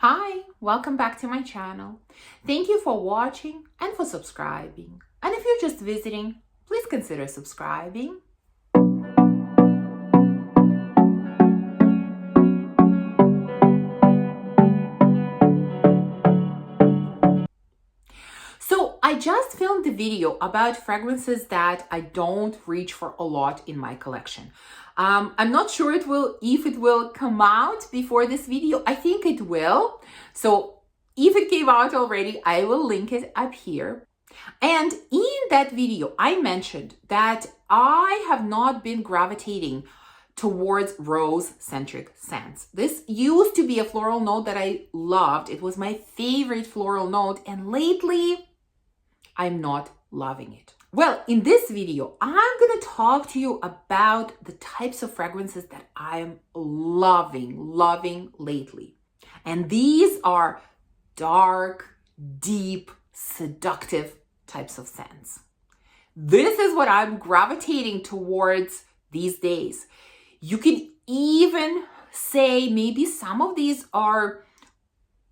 Hi, welcome back to my channel. Thank you for watching and for subscribing. And if you're just visiting, please consider subscribing. So I just filmed a video about fragrances that I don't reach for a lot in my collection. I'm not sure if it will come out before this video. I think it will. So if it came out already, I will link it up here. And in that video, I mentioned that I have not been gravitating towards rose-centric scents. This used to be a floral note that I loved. It was my favorite floral note, and lately I'm not loving it. Well, in this video, I'm going to talk to you about the types of fragrances that I am loving lately. And these are dark, deep, seductive types of scents. This is what I'm gravitating towards these days. You can even say maybe some of these are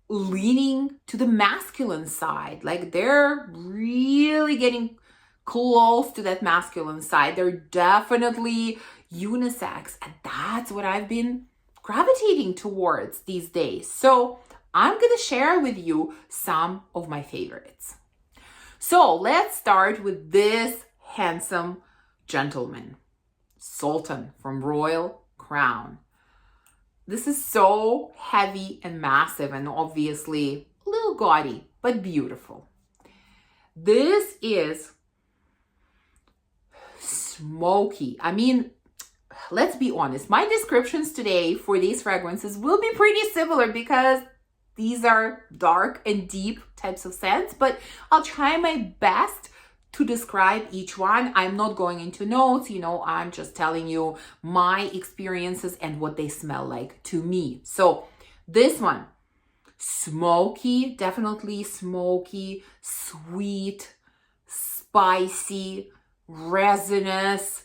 leaning to the masculine side, like they're really getting close to that masculine side. They're definitely unisex, and that's what I've been gravitating towards these days. So I'm going to share with you some of my favorites. So let's start with this handsome gentleman, Sultan from Royal Crown. This is so heavy and massive and obviously a little gaudy, but beautiful. This is Smokey. I mean, let's be honest. My descriptions today for these fragrances will be pretty similar because these are dark and deep types of scents, but I'll try my best to describe each one. I'm not going into notes, I'm just telling you my experiences and what they smell like to me. So this one, smoky, definitely smoky, sweet, spicy, resinous,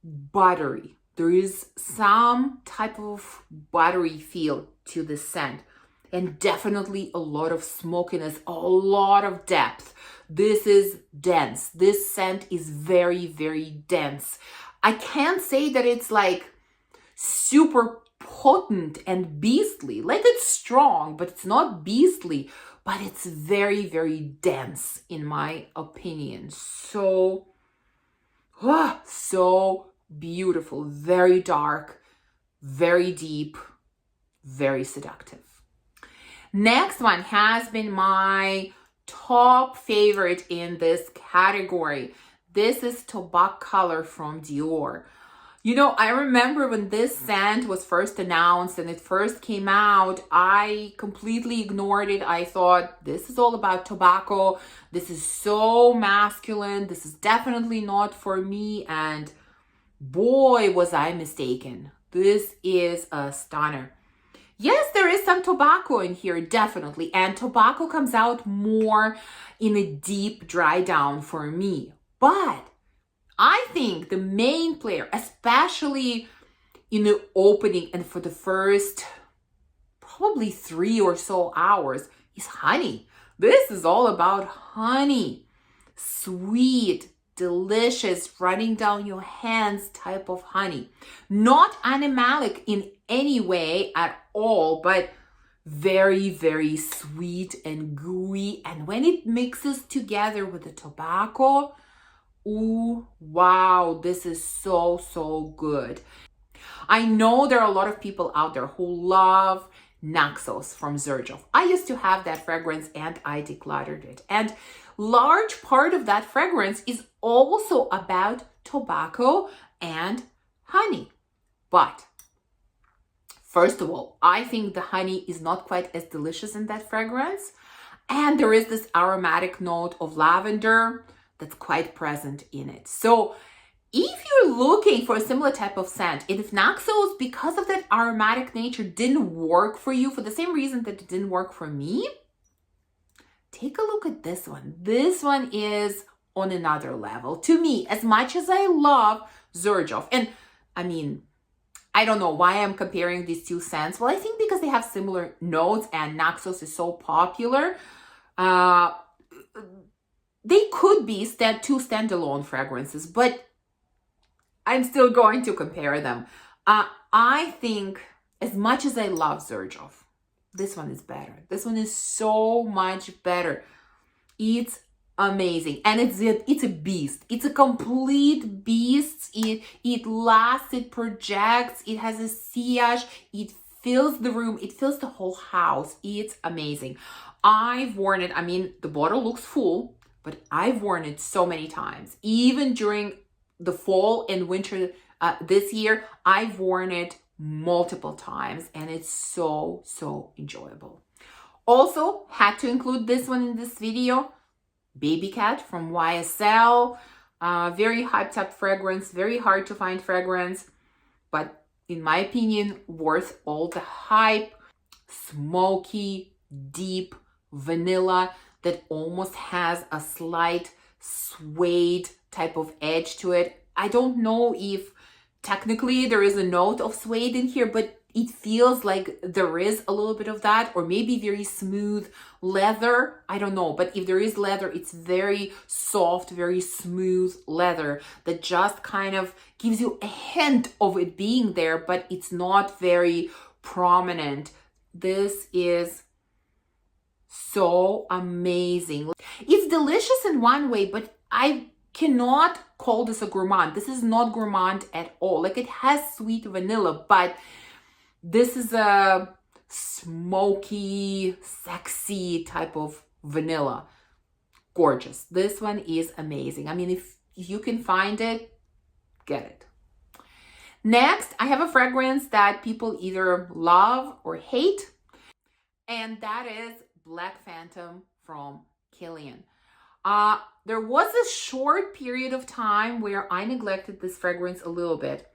buttery. There is some type of buttery feel to the scent, and definitely a lot of smokiness, a lot of depth. This is dense. This scent is very dense. I can't say that it's like super potent and beastly. Like, it's strong, but it's not beastly, but it's very dense in my opinion. So beautiful, very dark, very deep, very seductive. Next one has been my top favorite in this category. This is Tobac Color from Dior. I remember when this scent was first announced and it first came out, I completely ignored it. I thought, this is all about tobacco. This is so masculine. This is definitely not for me. And boy, was I mistaken. This is a stunner. Yes, there is some tobacco in here, definitely. And tobacco comes out more in a deep dry down for me. But I think the main player, especially in the opening and for the first probably 3 or so hours, is honey. This is all about honey. Sweet, delicious, running down your hands type of honey. Not animalic in any way at all, but very sweet and gooey. And when it mixes together with the tobacco, ooh, wow, this is so good. I know there are a lot of people out there who love Naxos from Xerjoff. I used to have that fragrance and I decluttered it. And large part of that fragrance is also about tobacco and honey. But first of all, I think the honey is not quite as delicious in that fragrance. And there is this aromatic note of lavender that's quite present in it. So if you're looking for a similar type of scent, and if Naxos, because of that aromatic nature, didn't work for you for the same reason that it didn't work for me, take a look at this one. This one is on another level. To me, as much as I love Xerjoff, and I mean, I don't know why I'm comparing these two scents. Well, I think because they have similar notes and Naxos is so popular. They could be two standalone fragrances, but I'm still going to compare them. I think as much as I love Xerjoff, this one is better. This one is so much better. It's amazing. And it's a beast. It's a complete beast. It lasts, it projects, it has a sillage, it fills the room, it fills the whole house. It's amazing. I've worn it. I mean, the bottle looks full, but I've worn it so many times. Even during the fall and winter this year, I've worn it multiple times and it's so, so enjoyable. Also, had to include this one in this video, Baby Cat from YSL. Very hyped up fragrance, very hard to find fragrance, but in my opinion, worth all the hype. Smoky, deep vanilla that almost has a slight suede type of edge to it. I don't know if technically there is a note of suede in here, but it feels like there is a little bit of that, or maybe very smooth leather. I don't know, but if there is leather, it's very soft, very smooth leather that just kind of gives you a hint of it being there, but it's not very prominent. This is so amazing. It's delicious in one way, but I cannot call this a gourmand. This is not gourmand at all. Like, it has sweet vanilla, but this is a smoky, sexy type of vanilla. Gorgeous. This one is amazing. I mean, if you can find it, get it. Next, I have a fragrance that people either love or hate, and that is Black Phantom from Kilian. There was a short period of time where I neglected this fragrance a little bit.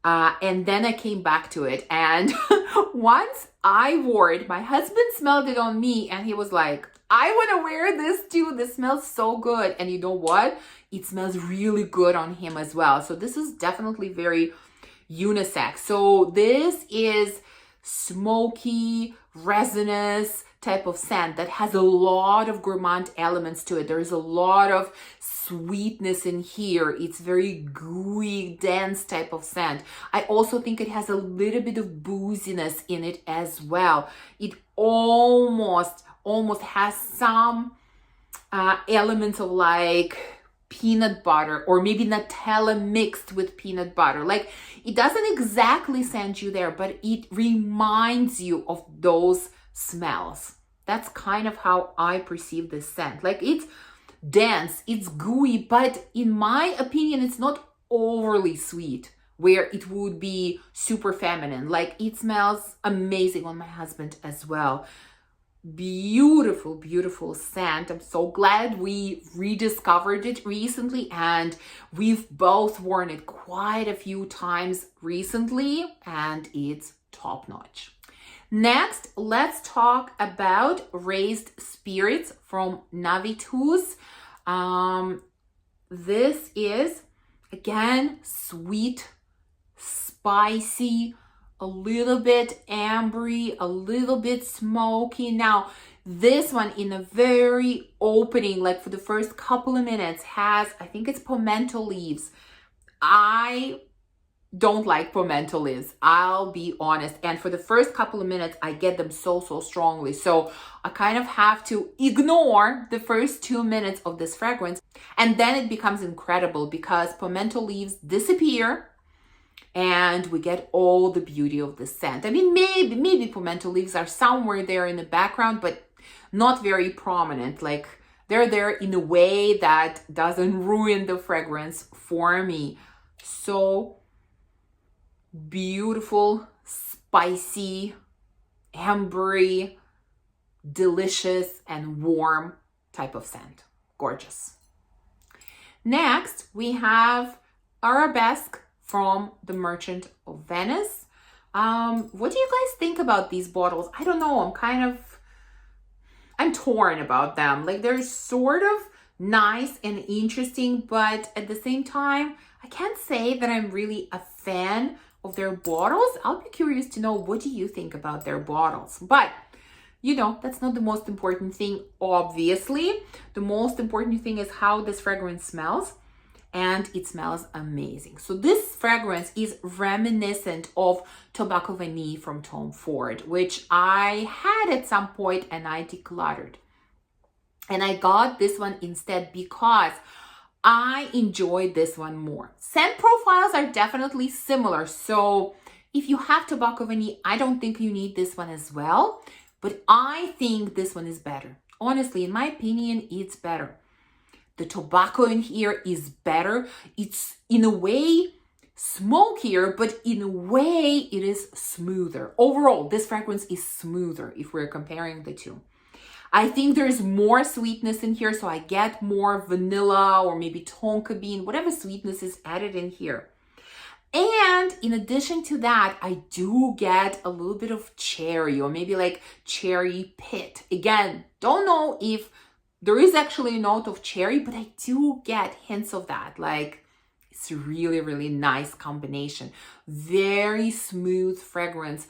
And then I came back to it. And once I wore it, my husband smelled it on me and he was like, I want to wear this too. This smells so good. And you know what? It smells really good on him as well. So this is definitely very unisex. So this is smoky, resinous type of scent that has a lot of gourmand elements to it. There is a lot of sweetness in here. It's very gooey, dense type of scent. I also think it has a little bit of booziness in it as well. It almost has some elements of like peanut butter or maybe Nutella mixed with peanut butter. Like, it doesn't exactly send you there, but it reminds you of those smells. That's kind of how I perceive this scent. Like, it's dense, it's gooey, but in my opinion, it's not overly sweet where it would be super feminine. Like, it smells amazing on my husband as well. Beautiful, beautiful scent. I'm so glad we rediscovered it recently, and we've both worn it quite a few times recently, and it's top notch. Next, let's talk about Raised Spirits from Navitus. This is, again, sweet, spicy, a little bit ambery, a little bit smoky. Now, this one in a very opening, like for the first couple of minutes, has, I think it's pimento leaves. I don't like pimento leaves, I'll be honest. And for the first couple of minutes, I get them so strongly. So I kind of have to ignore the first 2 minutes of this fragrance. And then it becomes incredible because pimento leaves disappear and we get all the beauty of the scent. I mean, maybe pimento leaves are somewhere there in the background, but not very prominent. Like, they're there in a way that doesn't ruin the fragrance for me. So beautiful, spicy, ambery, delicious, and warm type of scent. Gorgeous. Next, we have Arabesque from the Merchant of Venice. What do you guys think about these bottles? I don't know. I'm torn about them. Like, they're sort of nice and interesting, but at the same time, I can't say that I'm really a fan of their bottles. I'll be curious to know, what do you think about their bottles? But you know, that's not the most important thing, obviously. The most important thing is how this fragrance smells, and it smells amazing. So this fragrance is reminiscent of Tobacco Vanille from Tom Ford, which I had at some point and I decluttered. And I got this one instead because I enjoyed this one more. Scent profiles are definitely similar. So if you have Tobacco Vanille, I don't think you need this one as well. But I think this one is better. Honestly, in my opinion, it's better. The tobacco in here is better. It's in a way smokier, but in a way it is smoother. Overall, this fragrance is smoother if we're comparing the two. I think there's more sweetness in here, so I get more vanilla or maybe tonka bean, whatever sweetness is added in here. And in addition to that, I do get a little bit of cherry or maybe like cherry pit. Again, don't know if there is actually a note of cherry, but I do get hints of that. Like, it's a really, really nice combination. Very smooth fragrance,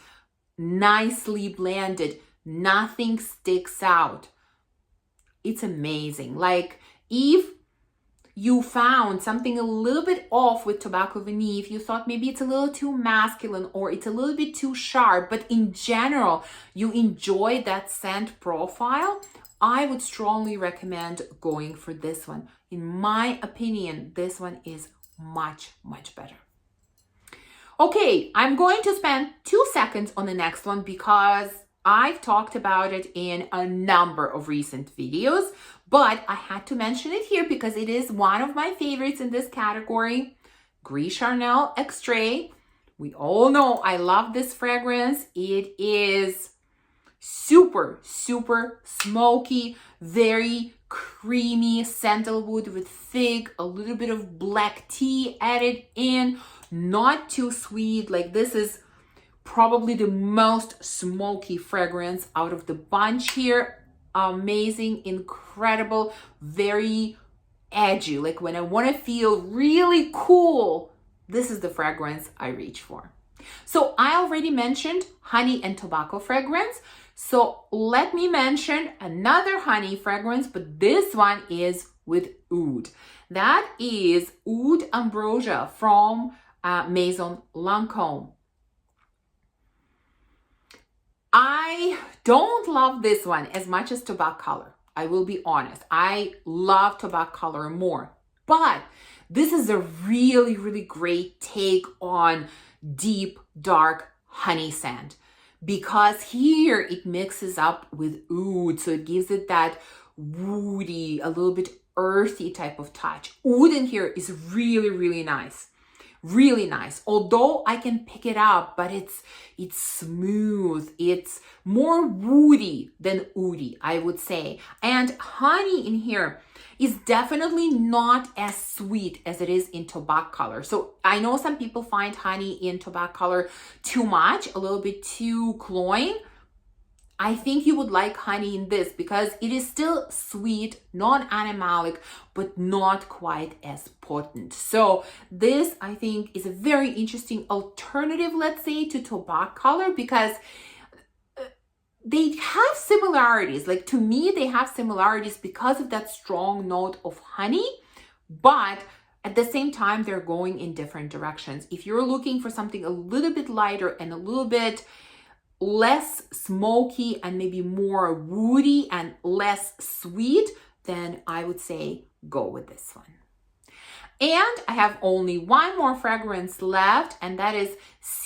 nicely blended. Nothing sticks out. It's amazing. Like, if you found something a little bit off with Tobacco Vanille, if you thought maybe it's a little too masculine or it's a little bit too sharp, but in general, you enjoy that scent profile, I would strongly recommend going for this one. In my opinion, this one is much, much better. Okay, I'm going to spend 2 seconds on the next one because I've talked about it in a number of recent videos, but I had to mention it here because it is one of my favorites in this category. Gris Charnel Extrait. We all know I love this fragrance. It is super, super smoky, very creamy sandalwood with fig, a little bit of black tea added in, not too sweet. Like, this is probably the most smoky fragrance out of the bunch here. Amazing, incredible, very edgy. Like, when I want to feel really cool, this is the fragrance I reach for. So I already mentioned honey and tobacco fragrance. So let me mention another honey fragrance, but this one is with oud. That is Oud Ambrosia from Maison Lancôme. I don't love this one as much as Tobac Color. I will be honest. I love Tobac Color more. But this is a really, really great take on deep, dark honey scent. Because here it mixes up with oud. So it gives it that woody, a little bit earthy type of touch. Oud in here is really, really nice. Really nice. Although I can pick it up, but it's smooth. It's more woody than oudy, I would say. And honey in here is definitely not as sweet as it is in Tobac Color. So I know some people find honey in Tobac Color too much, a little bit too cloying. I think you would like honey in this because it is still sweet, non-animalic, but not quite as potent. So this, I think, is a very interesting alternative, let's say, to Tobac Color because they have similarities. Like, to me, they have similarities because of that strong note of honey, but at the same time, they're going in different directions. If you're looking for something a little bit lighter and a little bit less smoky and maybe more woody and less sweet, then I would say go with this one. And I have only one more fragrance left, and that is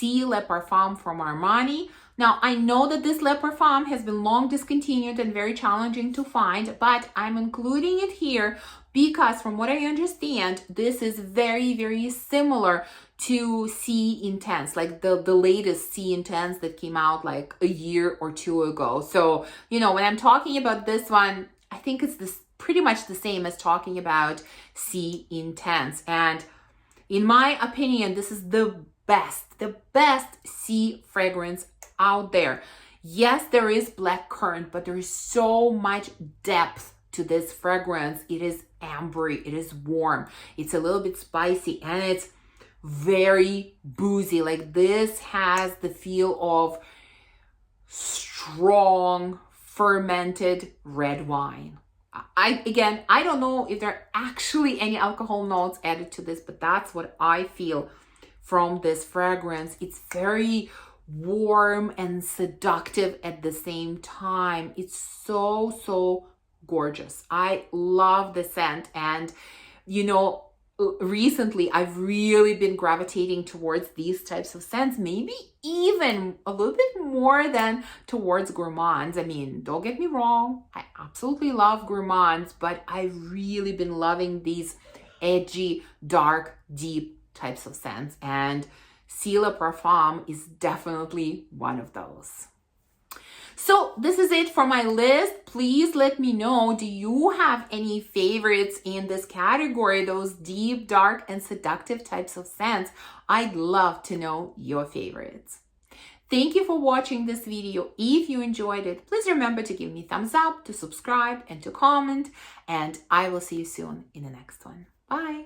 Le Parfum from Armani. Now, I know that this Le Parfum has been long discontinued and very challenging to find, but I'm including it here because from what I understand, this is very, very similar to C Intense, like the latest C Intense that came out like a year or two ago. So, you know, when I'm talking about this one, I think it's this pretty much the same as talking about C Intense. And in my opinion, this is the best C fragrance out there. Yes, there is black currant, but there is so much depth to this fragrance. It is ambery, it is warm, it's a little bit spicy, and it's very boozy. Like this has the feel of strong fermented red wine. I don't know if there are actually any alcohol notes added to this, but that's what I feel from this fragrance. It's very warm and seductive at the same time. It's so gorgeous. I love the scent. And you know, recently I've really been gravitating towards these types of scents, maybe even a little bit more than towards gourmands. I mean, don't get me wrong, I absolutely love gourmands, but I've really been loving these edgy, dark, deep types of scents, and Le Parfum is definitely one of those. So this is it for my list. Please let me know, do you have any favorites in this category, those deep, dark, and seductive types of scents? I'd love to know your favorites. Thank you for watching this video. If you enjoyed it, please remember to give me a thumbs up, to subscribe, and to comment. And I will see you soon in the next one. Bye.